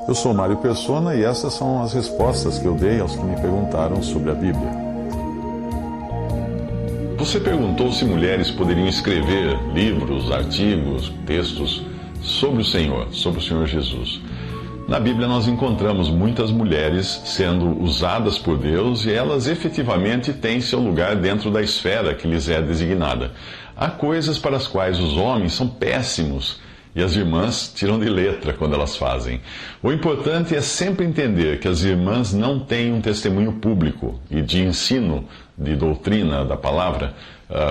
Eu sou Mário Persona e essas são as respostas que eu dei aos que me perguntaram sobre a Bíblia. Você perguntou se mulheres poderiam escrever livros, artigos, textos sobre o Senhor Jesus. Na Bíblia nós encontramos muitas mulheres sendo usadas por Deus e elas efetivamente têm seu lugar dentro da esfera que lhes é designada. Há coisas para as quais os homens são péssimos e as irmãs tiram de letra quando elas fazem. O importante é sempre entender que as irmãs não têm um testemunho público e de ensino, de doutrina da palavra,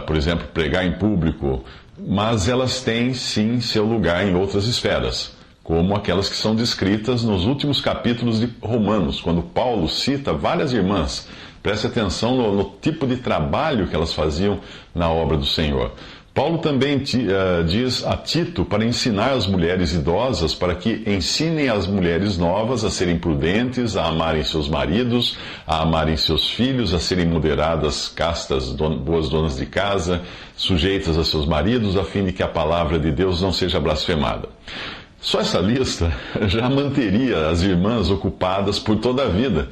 por exemplo, pregar em público, mas elas têm sim seu lugar em outras esferas, como aquelas que são descritas nos últimos capítulos de Romanos, quando Paulo cita várias irmãs. Preste atenção no tipo de trabalho que elas faziam na obra do Senhor. Paulo também diz a Tito para ensinar as mulheres idosas para que ensinem as mulheres novas a serem prudentes, a amarem seus maridos, a amarem seus filhos, a serem moderadas, castas, boas donas de casa, sujeitas a seus maridos, a fim de que a palavra de Deus não seja blasfemada. Só essa lista já manteria as irmãs ocupadas por toda a vida.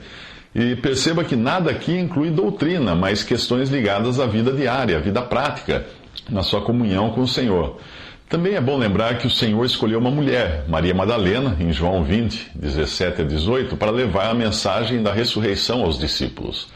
E perceba que nada aqui inclui doutrina, mas questões ligadas à vida diária, à vida prática, na sua comunhão com o Senhor. Também é bom lembrar que o Senhor escolheu uma mulher, Maria Madalena, em João 20, 17 a 18, para levar a mensagem da ressurreição aos discípulos.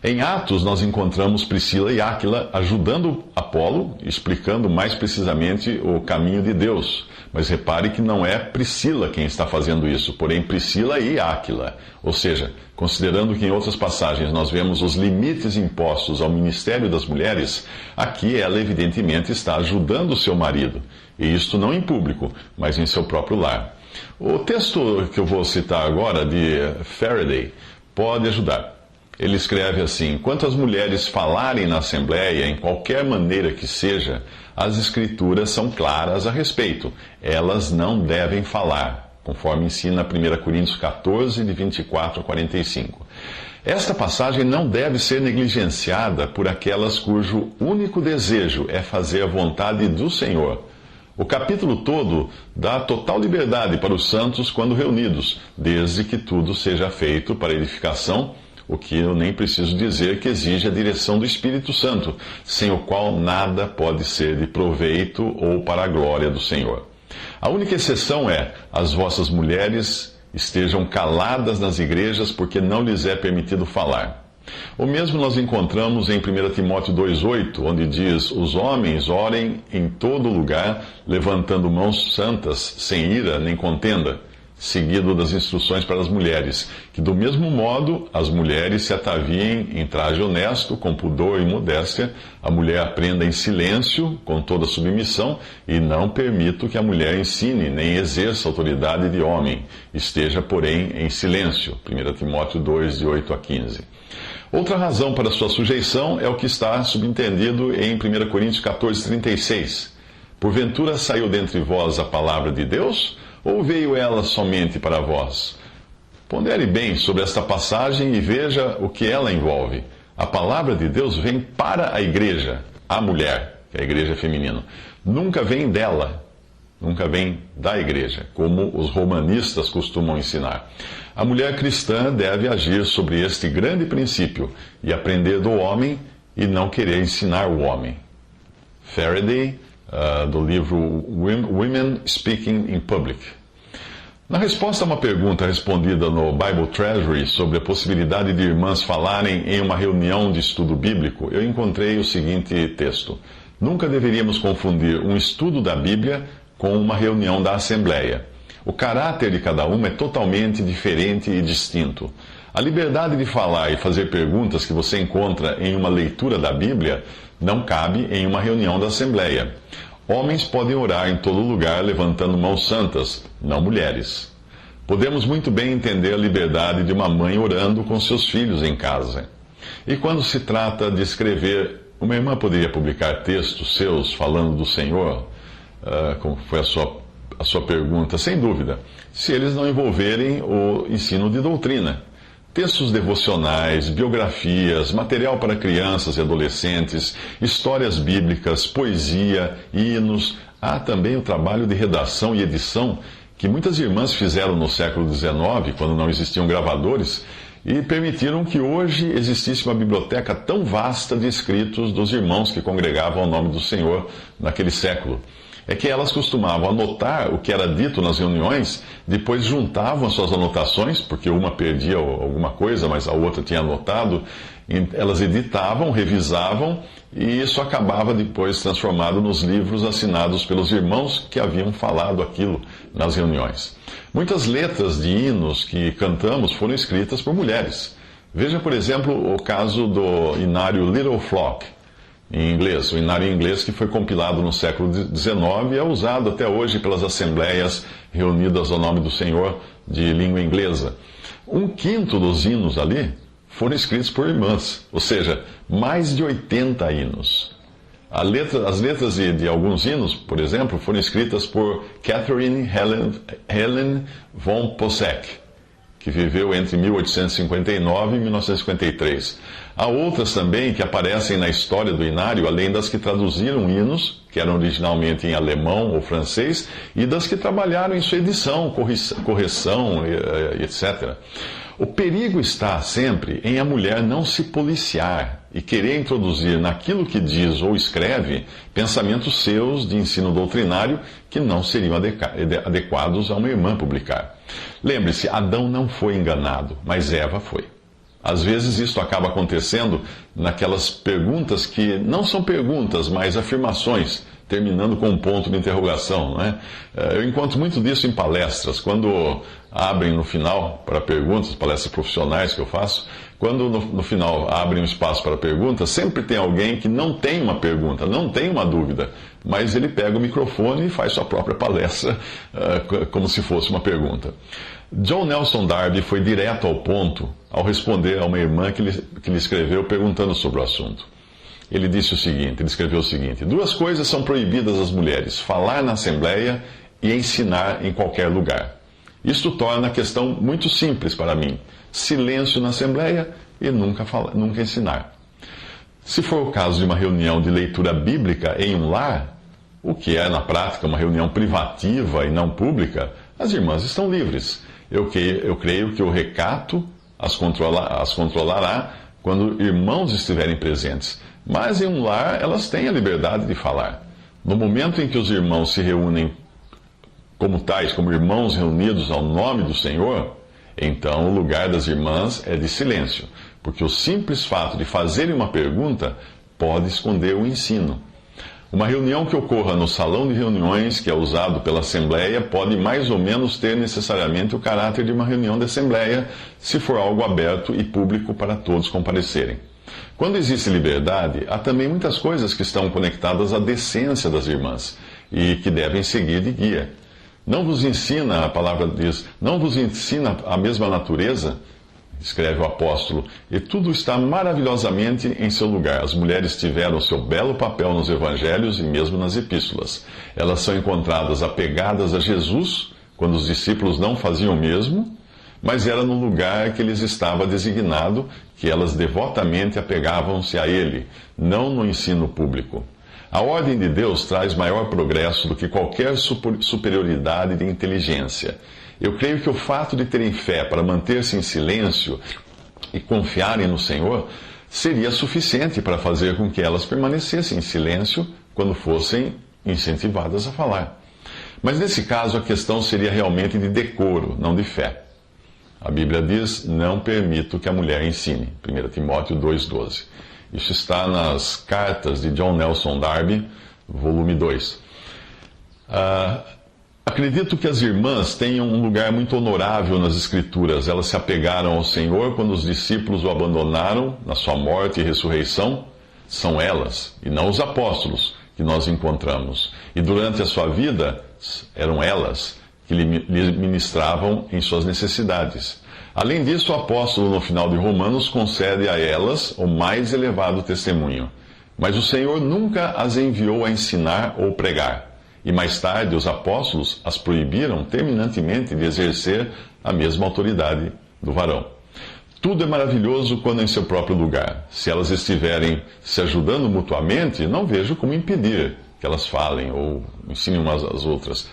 Em Atos, nós encontramos Priscila e Áquila ajudando Apolo, explicando mais precisamente o caminho de Deus. Mas repare que não é Priscila quem está fazendo isso, porém Priscila e Áquila. Ou seja, considerando que em outras passagens nós vemos os limites impostos ao ministério das mulheres, aqui ela evidentemente está ajudando o seu marido. E isto não em público, mas em seu próprio lar. O texto que eu vou citar agora, de Faraday, pode ajudar. Ele escreve assim: quanto às mulheres falarem na Assembleia, em qualquer maneira que seja, as Escrituras são claras a respeito. Elas não devem falar, conforme ensina 1 Coríntios 14, de 24 a 45. Esta passagem não deve ser negligenciada por aquelas cujo único desejo é fazer a vontade do Senhor. O capítulo todo dá total liberdade para os santos quando reunidos, desde que tudo seja feito para edificação, o que eu nem preciso dizer que exige a direção do Espírito Santo, sem o qual nada pode ser de proveito ou para a glória do Senhor. A única exceção é: as vossas mulheres estejam caladas nas igrejas, porque não lhes é permitido falar. O mesmo nós encontramos em 1 Timóteo 2,8, onde diz: os homens orem em todo lugar, levantando mãos santas, sem ira nem contenda, seguido das instruções para as mulheres, que do mesmo modo as mulheres se ataviem em traje honesto, com pudor e modéstia, a mulher aprenda em silêncio, com toda submissão, e não permito que a mulher ensine, nem exerça autoridade de homem, esteja, porém, em silêncio. 1 Timóteo 2, de 8 a 15. Outra razão para sua sujeição é o que está subentendido em 1 Coríntios 14, 36. Porventura saiu dentre vós a palavra de Deus, ou veio ela somente para vós? Pondere bem sobre esta passagem e veja o que ela envolve. A palavra de Deus vem para a igreja, a mulher, que a igreja é feminina. Nunca vem dela, nunca vem da igreja, como os romanistas costumam ensinar. A mulher cristã deve agir sobre este grande princípio e aprender do homem e não querer ensinar o homem. Faraday, do livro Women Speaking in Public. Na resposta a uma pergunta respondida no Bible Treasury sobre a possibilidade de irmãs falarem em uma reunião de estudo bíblico, eu encontrei o seguinte texto: nunca deveríamos confundir um estudo da Bíblia com uma reunião da Assembleia. O caráter de cada uma é totalmente diferente e distinto. A liberdade de falar e fazer perguntas que você encontra em uma leitura da Bíblia não cabe em uma reunião da Assembleia. Homens podem orar em todo lugar levantando mãos santas, não mulheres. Podemos muito bem entender a liberdade de uma mãe orando com seus filhos em casa. E quando se trata de escrever, uma irmã poderia publicar textos seus falando do Senhor, como foi a sua pergunta, sem dúvida, se eles não envolverem o ensino de doutrina. Textos devocionais, biografias, material para crianças e adolescentes, histórias bíblicas, poesia, hinos. Há também o trabalho de redação e edição que muitas irmãs fizeram no século XIX, quando não existiam gravadores, e permitiram que hoje existisse uma biblioteca tão vasta de escritos dos irmãos que congregavam ao nome do Senhor naquele século. É que elas costumavam anotar o que era dito nas reuniões, depois juntavam as suas anotações, porque uma perdia alguma coisa, mas a outra tinha anotado, elas editavam, revisavam, e isso acabava depois transformado nos livros assinados pelos irmãos que haviam falado aquilo nas reuniões. Muitas letras de hinos que cantamos foram escritas por mulheres. Veja, por exemplo, o caso do inário Little Flock, em inglês. O inário em inglês que foi compilado no século XIX e é usado até hoje pelas assembleias reunidas ao nome do Senhor de língua inglesa. 1/5 dos hinos ali foram escritos por irmãs, ou seja, mais de 80 hinos. As letras de alguns hinos, por exemplo, foram escritas por Catherine Helen von Possek, que viveu entre 1859 e 1953. Há outras também que aparecem na história do inário, além das que traduziram hinos, que eram originalmente em alemão ou francês, e das que trabalharam em sua edição, correção, etc. O perigo está sempre em a mulher não se policiar e querer introduzir naquilo que diz ou escreve pensamentos seus de ensino doutrinário que não seriam adequados a uma irmã publicar. Lembre-se, Adão não foi enganado, mas Eva foi. Às vezes isto acaba acontecendo naquelas perguntas que não são perguntas, mas afirmações, terminando com um ponto de interrogação, não é? Eu encontro muito disso em palestras, quando abrem no final para perguntas, palestras profissionais que eu faço, quando no final abrem um espaço para perguntas, sempre tem alguém que não tem uma pergunta, não tem uma dúvida, mas ele pega o microfone e faz sua própria palestra como se fosse uma pergunta. John Nelson Darby foi direto ao ponto ao responder a uma irmã que lhe escreveu perguntando sobre o assunto. Ele escreveu o seguinte: 2 coisas são proibidas às mulheres: falar na assembleia e ensinar em qualquer lugar. Isto torna a questão muito simples para mim: silêncio na assembleia e nunca ensinar. Se for o caso de uma reunião de leitura bíblica em um lar, o que é na prática uma reunião privativa e não pública, as irmãs estão livres. Eu creio que o recato as controlará quando irmãos estiverem presentes. Mas em um lar elas têm a liberdade de falar. No momento em que os irmãos se reúnem como irmãos reunidos ao nome do Senhor, então o lugar das irmãs é de silêncio, porque o simples fato de fazerem uma pergunta pode esconder o ensino. Uma reunião que ocorra no salão de reuniões, que é usado pela Assembleia, pode mais ou menos ter necessariamente o caráter de uma reunião de Assembleia, se for algo aberto e público para todos comparecerem. Quando existe liberdade, há também muitas coisas que estão conectadas à decência das irmãs e que devem seguir de guia. Não vos ensina, a palavra diz, não vos ensina a mesma natureza, escreve o apóstolo, e tudo está maravilhosamente em seu lugar. As mulheres tiveram seu belo papel nos evangelhos e mesmo nas epístolas. Elas são encontradas apegadas a Jesus, quando os discípulos não faziam o mesmo, mas era no lugar que lhes estava designado que elas devotamente apegavam-se a ele, não no ensino público. A ordem de Deus traz maior progresso do que qualquer superioridade de inteligência. Eu creio que o fato de terem fé para manter-se em silêncio e confiarem no Senhor seria suficiente para fazer com que elas permanecessem em silêncio quando fossem incentivadas a falar. Mas nesse caso a questão seria realmente de decoro, não de fé. A Bíblia diz: não permito que a mulher ensine. 1 Timóteo 2,12. Isso está nas cartas de John Nelson Darby, volume 2. Acredito que as irmãs tenham um lugar muito honorável nas Escrituras. Elas se apegaram ao Senhor quando os discípulos o abandonaram na sua morte e ressurreição. São elas, e não os apóstolos, que nós encontramos. E durante a sua vida, eram elas que lhe ministravam em suas necessidades. Além disso, o apóstolo, no final de Romanos, concede a elas o mais elevado testemunho. Mas o Senhor nunca as enviou a ensinar ou pregar. E mais tarde, os apóstolos as proibiram terminantemente de exercer a mesma autoridade do varão. Tudo é maravilhoso quando em seu próprio lugar. Se elas estiverem se ajudando mutuamente, não vejo como impedir que elas falem ou ensinem umas às outras.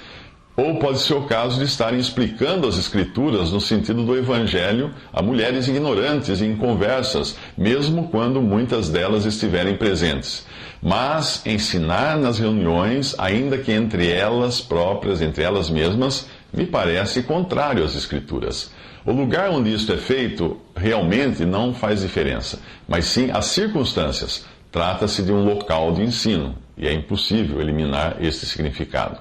Ou pode ser o caso de estarem explicando as Escrituras no sentido do Evangelho a mulheres ignorantes e inconversas, mesmo quando muitas delas estiverem presentes. Mas ensinar nas reuniões, ainda que entre elas próprias, entre elas mesmas, me parece contrário às Escrituras. O lugar onde isto é feito realmente não faz diferença, mas sim as circunstâncias. Trata-se de um local de ensino, e é impossível eliminar este significado.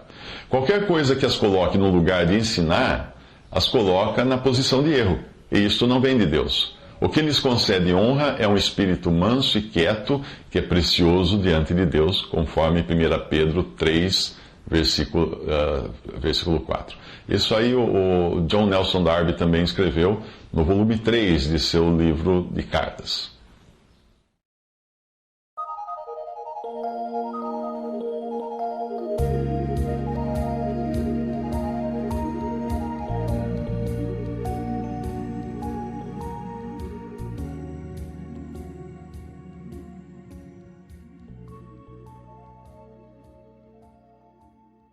Qualquer coisa que as coloque no lugar de ensinar, as coloca na posição de erro, e isto não vem de Deus. O que lhes concede honra é um espírito manso e quieto, que é precioso diante de Deus, conforme 1 Pedro 3, versículo 4. Isso aí o John Nelson Darby também escreveu no volume 3 de seu livro de cartas.